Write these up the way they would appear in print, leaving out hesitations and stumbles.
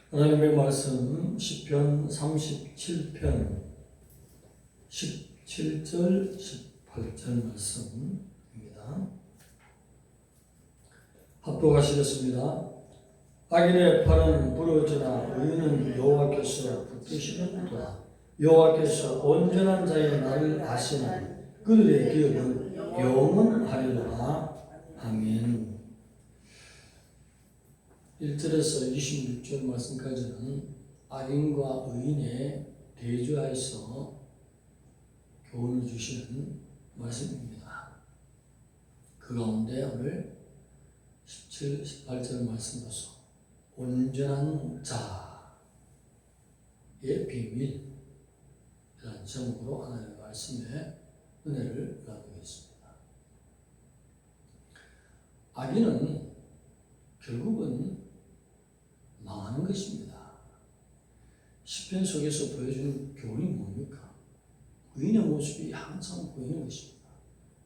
하나님의 말씀 시편 37편 17절 18절 말씀입니다. 합독하시겠습니다. 악인의 팔은 부러지나 의인은 여호와께서 붙드시는도다. 여호와께서 온전한 자의 날을 아시는 그들의 기업은 영원하리로다. 아멘. 1절에서 26절 말씀까지는 악인과 의인의 대조하여서 교훈을 주시는 말씀입니다. 그 가운데 오늘 17, 18절 말씀으로서 온전한 자의 비밀이라는 제목으로 하나님의 말씀에 은혜를 나누겠습니다. 악인은 결국은 망하는 것입니다. 시편 속에서 보여주는 교훈이 뭡니까? 의인의 모습이 항상 보이는 것입니다.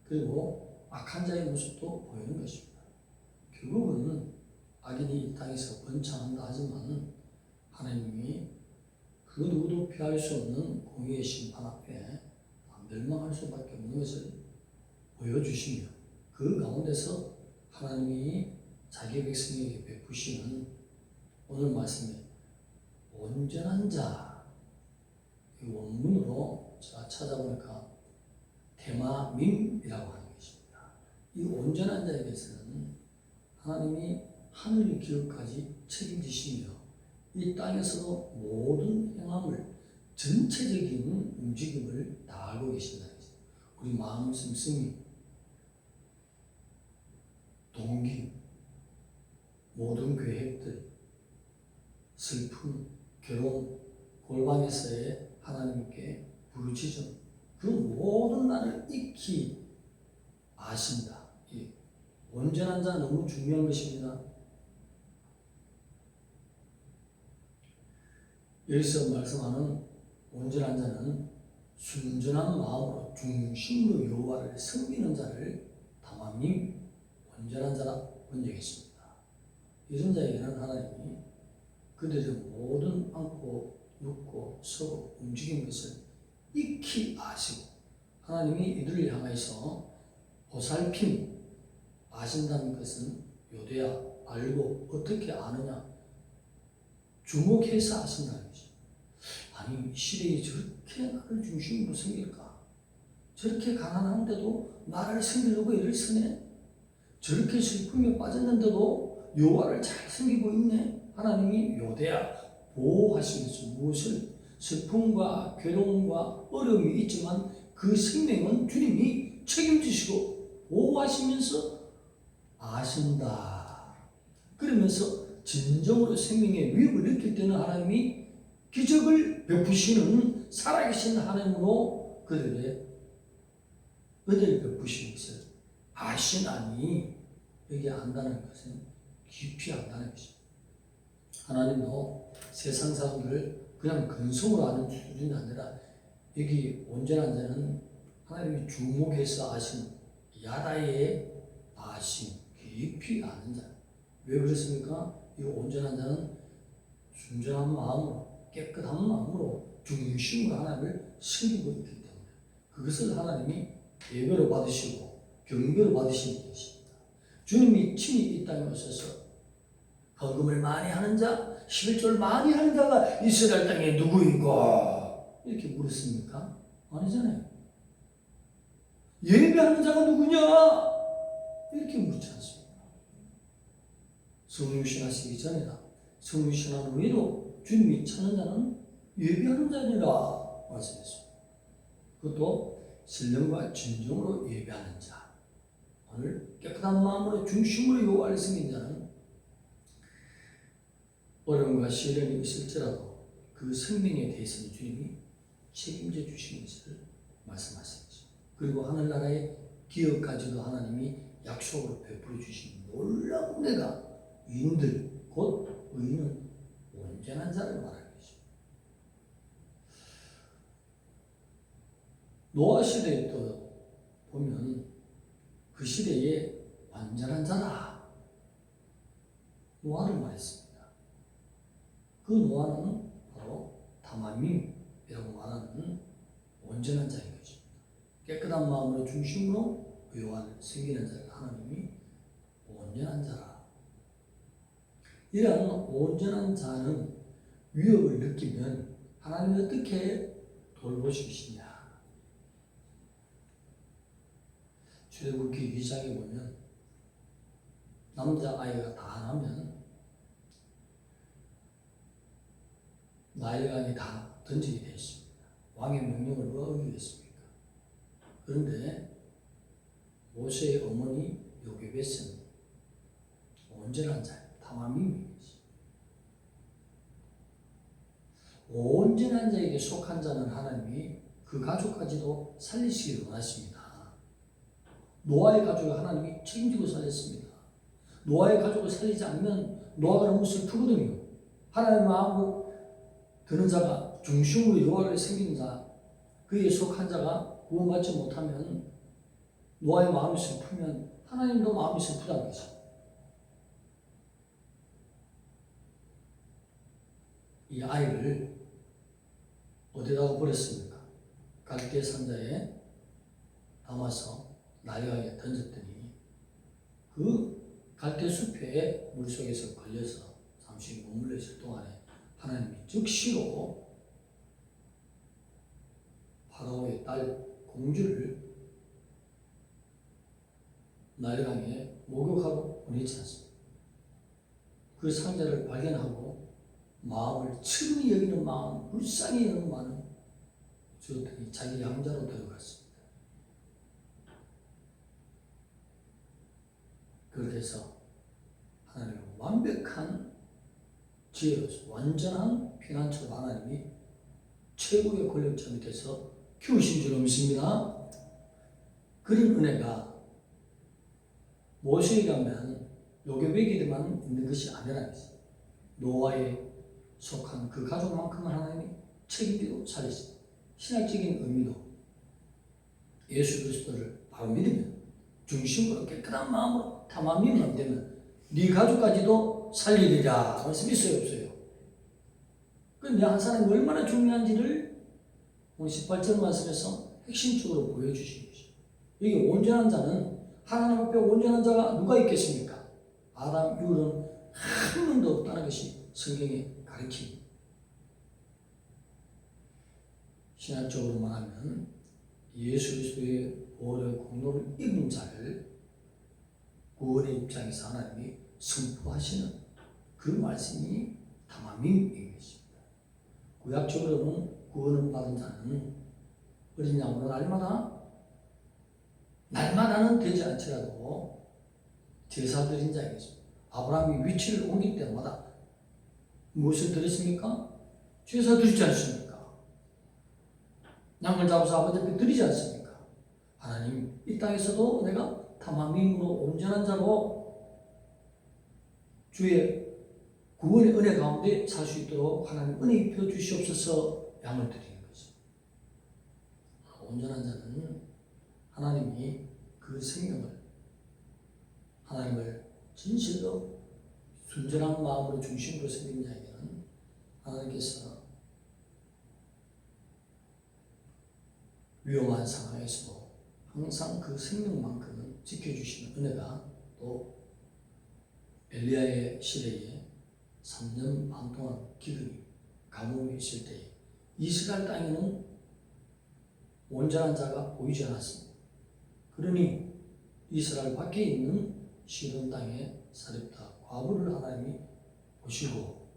그리고 악한 자의 모습도 보이는 것입니다. 결국은 악인이 이 땅에서 번창한다 하지만 하나님이 그 누구도 피할 수 없는 공의의 심판 앞에 멸망할 수밖에 없는 것을 보여주시며 그 가운데서 하나님이 자기 백성에게 베푸시는 오늘 말씀에 온전한 자, 이 원문으로 제가 찾아보니까 테마밈이라고 하는 것입니다. 이 온전한 자에 대해서는 하나님이 하늘의 기업까지 책임지시며 이 땅에서도 모든 행함을 전체적인 움직임을 다 알고 계신다는 것입니다. 우리 마음 씀씀이, 동기, 모든 계획들, 슬픔, 괴로움, 골방에서의 하나님께 부르짖음, 그 모든 날을 익히 아신다. 이 온전한 자 너무 중요한 것입니다. 여기서 말씀하는 온전한 자는 순전한 마음으로 중심으로 여호와를 섬기는 자를 담아님 온전한 자라 번역했습니다. 이런 자에게는 하나님이 그들의 모든 앉고 눕고 서고 움직이는 것을 익히 아시고 하나님이 이들을 향해서 보살핌 아신다는 것은 요대야 알고 어떻게 아느냐 주목해서 아신다는 것입니다. 아니 시대에 저렇게 나를 중심으로 섬길까? 저렇게 가난한데도 나를 섬기려고 애를 쓰네? 저렇게 슬픔에 빠졌는데도 여호와를 잘 섬기고 있네. 하나님이 요대야 보호하시면서 무엇을 슬픔과 괴로움과 어려움이 있지만 그 생명은 주님이 책임지시고 보호하시면서 아신다. 그러면서 진정으로 생명의 위협을 느낄 때는 하나님이 기적을 베푸시는 살아계신 하나님으로 그들의 은혜를 베푸시는 것을 아시나니 여기 안다는 것은 깊이 안다는 것입니다. 하나님도 세상 사람들을 그냥 근성으로 아는 수준이 아니라 여기 온전한 자는 하나님이 주목해서 아시는 야다의 아심, 깊이 아는 자. 왜 그렇습니까? 이 온전한 자는 순전한 마음으로 깨끗한 마음으로 중심으로 하나님을 섬기고 있기 때문에 그것을 하나님이 예배로 받으시고 경배로 받으시는 것입니다. 주님이 친히 이 땅에 오셔서 헌금을 많이 하는 자, 11조를 많이 하는 자가 이스라엘 땅에 누구인가? 이렇게 물었습니까? 아니잖아요. 예배하는 자가 누구냐? 이렇게 묻지 않습니다. 성육신하시기 전이라 성육신한 후에도 주님이 찾는 자는 예배하는 자니라 말씀했습니다. 그것도 신령과 진정으로 예배하는 자. 오늘 깨끗한 마음으로 중심으로 여호와를 섬기는 자는 어려움과 시련이 있을지라도 그 생명에 대해서는 주님이 책임져 주시는 것을 말씀하십니다. 그리고 하늘나라의 기업까지도 하나님이 약속으로 베풀어 주신 놀라운 은혜가 의인들, 곧 의인은 온전한 자를 말하는 것입니다. 노아 시대에 또 보면 그 시대에 완전한 자라 노아를 말했습니다. 그 노아는 바로 다마밈이라고 말하는 온전한 자인 것입니다. 깨끗한 마음으로 중심으로 의와 생기는 자를 하나님이 온전한 자라. 이러한 온전한 자는 위협을 느끼면 하나님이 어떻게 돌보시겠느냐. 출애굽기 2장에 보면 남자아이가 다 나면 나일강에 다 던지게 되어 있습니다. 왕의 명령을 누가 어기겠습니까? 그런데 모세의 어머니 요게벳은 온전한 자예요. 다마밈이지. 온전한 자에게 속한 자는 하나님이 그 가족까지도 살리시기를 원하십니다. 노아의 가족을 하나님이 책임지고 살렸습니다. 노아의 가족을 살리지 않으면 노아가 너무 슬프거든요. 하나님 마음으로 드는 자가 중심으로 여호와를 섬기는 자, 그에게 속한 자가 구원받지 못하면 노아의 마음이 슬프면 하나님도 마음이 슬프다는 거죠. 이 아이를 어디다가 버렸습니까? 갈대 산자에 담아서 나일강에 던졌더니 그 갈대 숲에 물속에서 걸려서 잠시 머물러 있을 동안에 하나님이 즉시로 파라오의 딸 공주를 나일강에 목욕하러 보내지 않습니다. 그 상자를 발견하고 마음을 측은히 여기는 마음, 불쌍히 여기는 마음을 주었더니 자기 양자로 데려갔습니다. 그렇게 해서 하나님의 완벽한 지혜로서 완전한 피난처로 하나님이 최고의 권력자 밑에서 키우신 줄 믿습니다. 그런 은혜가 모세에게만 요게벳에게만 있는 것이 아니라는 것입니다. 노아에 속한 그 가족만큼은 하나님이 책임지고 살리십니다. 신학적인 의미도 예수 그리스도를 바로 믿으면 중심으로 깨끗한 마음으로 다마밈만 되면 네 가족까지도 살리리라 말씀 있어요 없어요? 그런데 한 사람이 얼마나 중요한지를 오늘 18절 말씀에서 핵심적으로 보여주신 것이죠. 여기 온전한 자는 하나님 앞에 온전한 자가 누가 있겠습니까? 아담 이후로는 한 명도 없다는 것이 성경의 가르침입니다. 신학적으로 말하면 예수 그리스도의 보혈의 공로를 입은 자를 구원의 입장에서 하나님이 선포하시는 그 말씀이 다마밈인 것입니다. 구약적으로는 구원을 받은 자는 어린 양으로 날마다는 되지 않더라도 제사 드린 자이겠습니다. 아브라함이 위치를 옮길 때마다 무엇을 드렸습니까? 제사 드리지 않습니까? 양을 잡아서 아버지 앞에 드리지 않습니까? 하나님 이 땅에서도 내가 다마밈으로 온전한 자로 주의 구원의 은혜 가운데 살 수 있도록 하나님 은혜 입혀 주시옵소서 양을 드리는 것입니다. 온전한 자는 하나님이 그 생명을 하나님을 진실로 순전한 마음으로 중심으로 섬기는 자에게는 하나님께서 위험한 상황에서도 항상 그 생명만큼은 지켜주시는 은혜가 또 엘리야의 시대에 3년 반 동안 기근이 가뭄이 있을 때에 이스라엘 땅에는 온전한 자가 보이지 않았습니다. 그러니 이스라엘 밖에 있는 시돈 땅에 사렙다 과부를 하나님이 보시고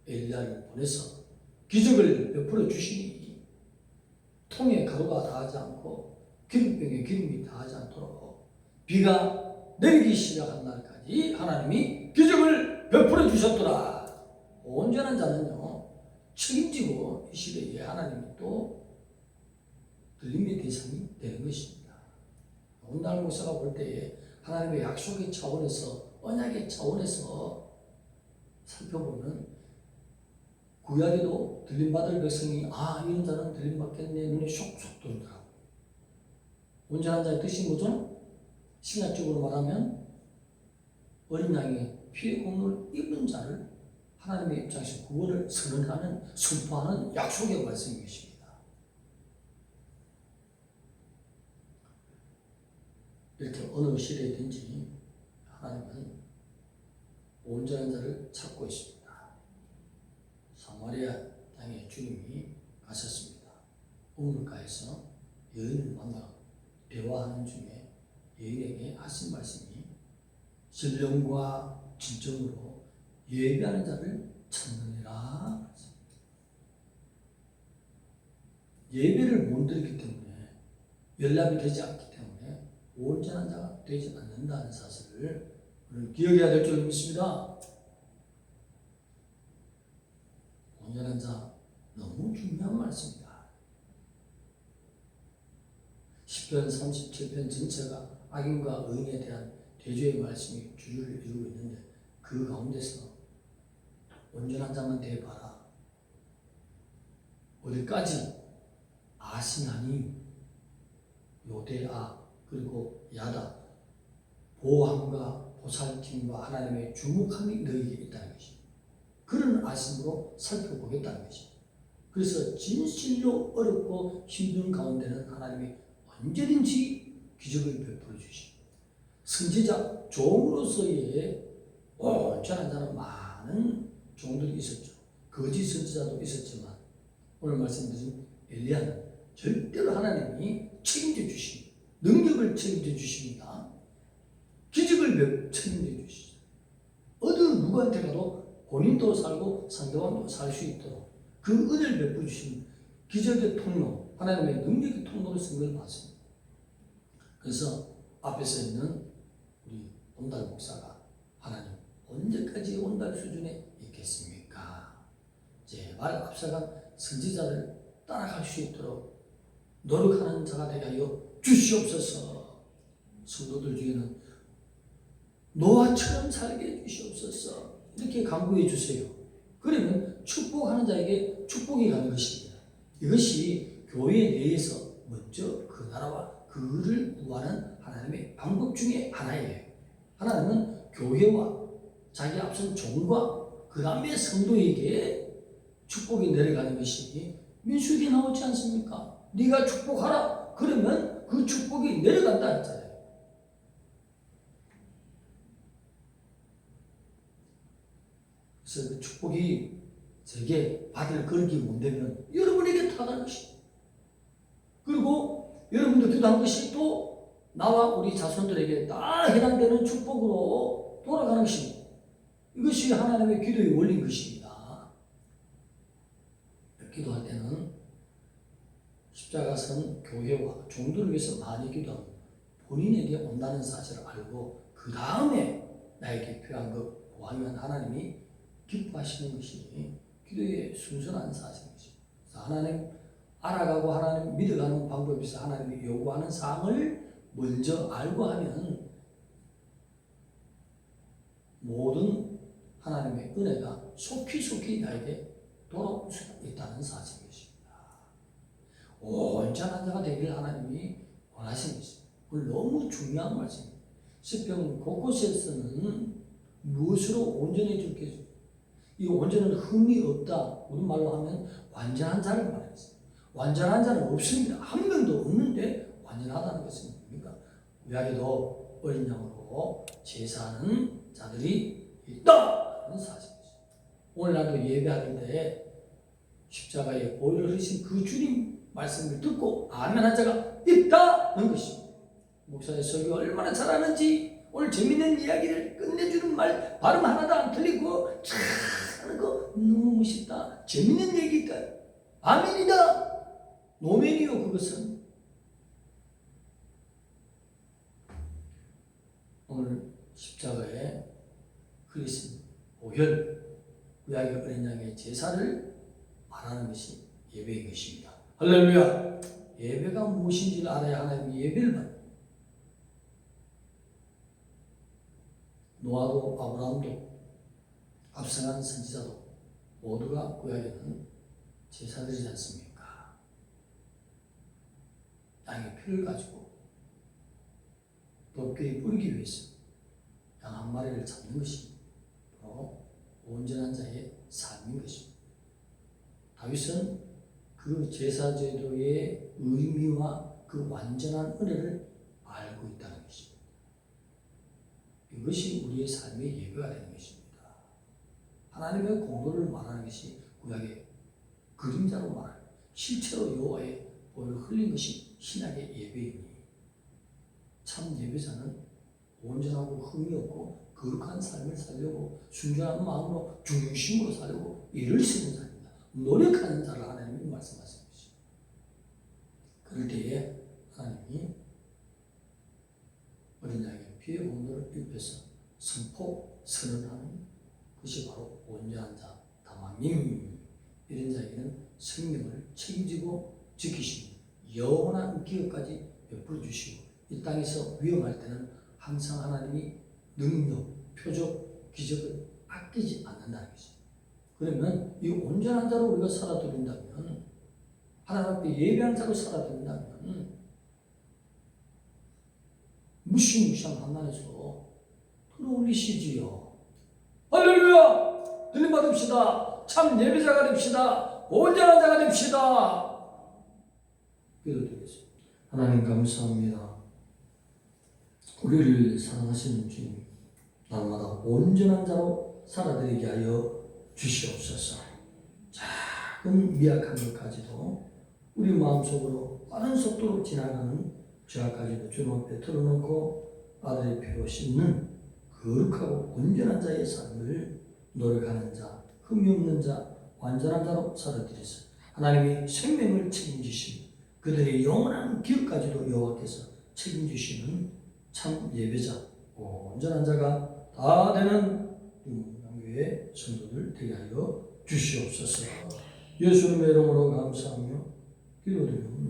엘리야를 보내서 기적을 베풀어 주시니 통에 가루가 닿지 않고 기름병에 기름이 닿지 않도록 비가 내리기 시작한 날까지 하나님이 기적을 베풀어 주셨더라. 온전한 자는요 책임지고 이 시대에 하나님이 또 들림의 대상이 되는 것입니다. 온달 목사가 볼 때에 하나님의 약속의 차원에서 언약의 차원에서 살펴보면 구약에도 들림받을 백성이 이런 자는 들림받겠네 눈에 쏙쏙 들더라고요. 온전한 자의 뜻이 뭐죠? 신학적으로 말하면 어린 양의 피의 공로를 입은 자를 하나님의 입장에서 구원을 선언하는, 선포하는 약속의 말씀인 것입니다. 이렇게 어느 시대든지 하나님은 온전한 자를 찾고 있습니다. 사마리아 땅에 주님이 가셨습니다. 우물가에서 여인을 만나 대화하는 중에 여인에게 하신 말씀이 신령과 진정으로 예배하는 자를 찾느니라. 예배를 못 드리기 때문에, 연락이 되지 않기 때문에 온전한 자가 되지 않는다는 사실을 우리는 기억해야 될 줄 믿습니다. 온전한 자, 너무 중요한 말씀입니다. 시편 37편 전체가 악인과 의인에 대한 대조의 말씀이 주류를 이루고 있는데, 그 가운데서 온전한 자만 되어봐라. 어디까지? 아시나니, 요대아, 그리고 야다, 보호함과 보살핌과 하나님의 주목함이 너희에게 있다는 것입니다. 그런 아심으로 살펴보겠다는 것입니다. 그래서 진실로 어렵고 힘든 가운데는 하나님이 언제든지 기적을 베풀어 주십니다. 선지자 종으로서의 온전한 자는 많은 종들이 있었죠. 거짓 선지자도 있었지만 오늘 말씀드린 엘리야는 절대로 하나님이 책임져 주십니다. 능력을 책임져 주십니다. 기적을 책임져 주십니다. 어느 누구한테 가도 본인도 살고 상대방도 살 수 있도록 그 은혜를 베풀어 주신 기적의 통로, 하나님의 능력의 통로로 쓴 걸 봤습니다. 그래서 앞에서 있는 우리 온달 목사가 하나님 언제까지 온달 수준에 있겠습니까? 제발 앞서간 선지자를 따라갈 수 있도록 노력하는 자가 되게 하여 주시옵소서. 성도들 중에는 노아처럼 살게 해주시옵소서. 이렇게 간구해 주세요. 그러면 축복하는 자에게 축복이 가는 것입니다. 이것이 교회 내에서 먼저 그 나라와 그를 구하는 하나님의 방법 중에 하나예요. 하나님은 교회와 자기 앞선 종과 그 다음에 성도에게 축복이 내려가는 것이 민수기에 나오지 않습니까? 네가 축복하라. 그러면 그 축복이 내려간다 했잖아요. 그래서 그 축복이 제게 받을 그릇이 못 되면 여러분에게 타갈 것입니다. 그리고 여러분도 기도한 것이 또 나와 우리 자손들에게 다 해당되는 축복으로 돌아가는 것입니다. 이것이 하나님의 기도의 원리인 것입니다. 기도할 때는 십자가선 교회와 종들을 위해서 많이 기도하고 본인에게 온다는 사실을 알고 그 다음에 나에게 필요한 것 구하면 하나님이 기뻐하시는 것이 기도의 순수한 사실입니다. 하나님 알아가고 하나님 믿어가는 방법에서 하나님이 요구하는 사항을 먼저 알고 하면 모든 하나님의 은혜가 속히 나에게 돌아올 수가 있다는 사실입니다. 온전한 자가 되기를 하나님이 원하시는 것입니다. 오늘 너무 중요한 말씀입니다. 시편 곳곳에서는 무엇으로 온전해졌겠습니까? 이 온전은 흠이 없다. 우리말로 하면 완전한 자를 말하겠습니다. 완전한 자는 없습니다. 한 명도 없는데 완전하다는 것은 뭡니까? 구약에도 어린 양으로 제사하는 자들이 있다는 사실이죠. 오늘날도 예배하는데 십자가에 보혈을 흘리신 그 주님 말씀을 듣고 아멘한 자가 있다는 것입니다. 목사의 설교 얼마나 잘하는지 오늘 재밌는 이야기를 끝내주는 말 발음 하나도 안 틀리고 참 하는 거 너무 멋있다. 재밌는 얘기다. 아멘이다. 노멘이요 그것은. 오늘 십자가에 흘리신 보혈 구약의 어린 양의 제사를 말하는 것이 예배인 것입니다. 할렐루야. 예배가 무엇인지를 알아야 하나님의 예배를 받는. 노아도 아브라함도 앞서간 선지자도 모두가 구약에는 제사드리지 않습니까? 양의 피를 가지고 덮개에 뿌리기 위해서 양 한 마리를 잡는 것이 바로 온전한 자의 삶인 것입니다. 다윗은 그 제사제도의 의미와 그 완전한 은혜를 알고 있다는 것입니다. 이것이 우리의 삶의 예배가 되는 것입니다. 하나님의 공로를 말하는 것이 구약의 그림자로 말하는 실제로 여호와의 보혈을 흘린 것이 신약의 예배이니 참 예배자는 온전하고 흠이 없고 거룩한 삶을 살려고 순전한 마음으로 중심으로 살려고 일을 쓰는 자입니다. 노력하는 자를 하나님이 말씀하시는 것입니다. 그럴 때에 하나님이 어린 양의 피의 공로를 입혀서 선포하는 것이 바로 온전한 자, 다마님. 이런 자에게는 생명을 책임지고 지키시고 영원한 기업까지 베풀어 주시고 이 땅에서 위험할 때는 항상 하나님이 능력, 표적, 기적을 아끼지 않는다는 것입니다. 그러면 이 온전한 자로 우리가 살아드린다면 하나님 앞에 예배한 자로 살아드린다면 무시무시한 환난에서 들어올리시지요. 할렐루야! 들림 받읍시다. 참 예배자가 됩시다. 온전한 자가 됩시다. 기도드리겠습니다. 하나님 감사합니다. 우리를 사랑하시는 주님, 날마다 온전한 자로 살아드리게 하여 주시옵소서. 작은 미약한 것까지도 우리 마음속으로 빠른 속도로 지나가는 죄악까지도 주님 앞에 털어놓고 아들의 피로 씻는 거룩하고 온전한 자의 삶을 노력하는 자, 흠이 없는 자, 완전한 자로 살아드리사 하나님이 생명을 책임지시고 그들의 영원한 기업까지도 여호와께서 책임지시는 참 예배자, 온전한 자가 다 되는 양교의 성도들 되게 하여 주시옵소서. 예수님의 이름으로 감사하며 기도드립니다.